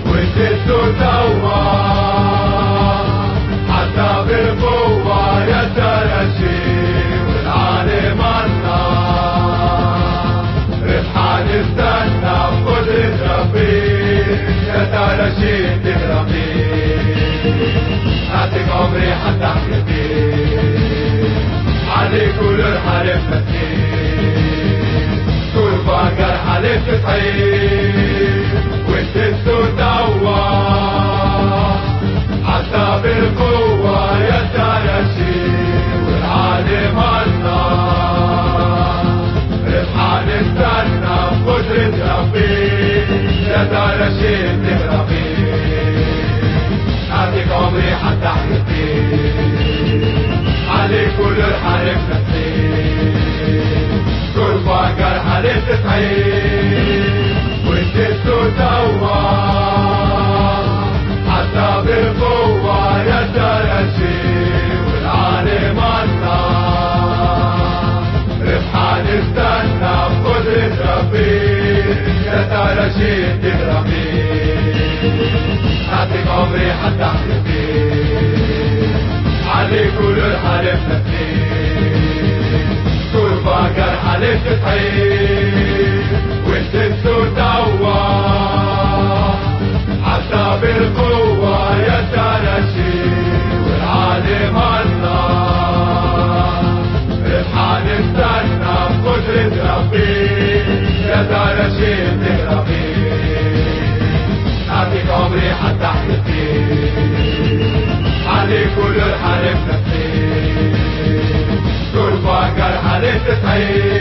وجدته توا حتى بالقوة يتلاشي والعالم الله ربحان استنى بقدرة ربي يتلاشي تهربي أعطيك عمري حتى أحيي علي كل الحرب مسكين كل فقر حلف تحيي وجدته توا حتى بالقوة يتلاشي والعالم الله ربحان استنى بقدرة ربي يتلاشي تهربي أعطيك عمري حتى أحيي علي كل الحرب مسكين كل فقر حلف تحيي وجدته توا حتى بالقوة يتلاشي والعالم الله ربحان استنى بقدرة ربي يتلاشي تهربي أعطيك عمري حتى أحيي علي كل الحرب مسكين كل فقر حلف تحيي وجدته توا حتى بالقوة يتلاشي والعالم الله ربحان استنى بقدرة ربي يتلاشي تهربي أعطيك عمري حتى أحيي علي كل الحرب مسكين كل فقر حلف تحيي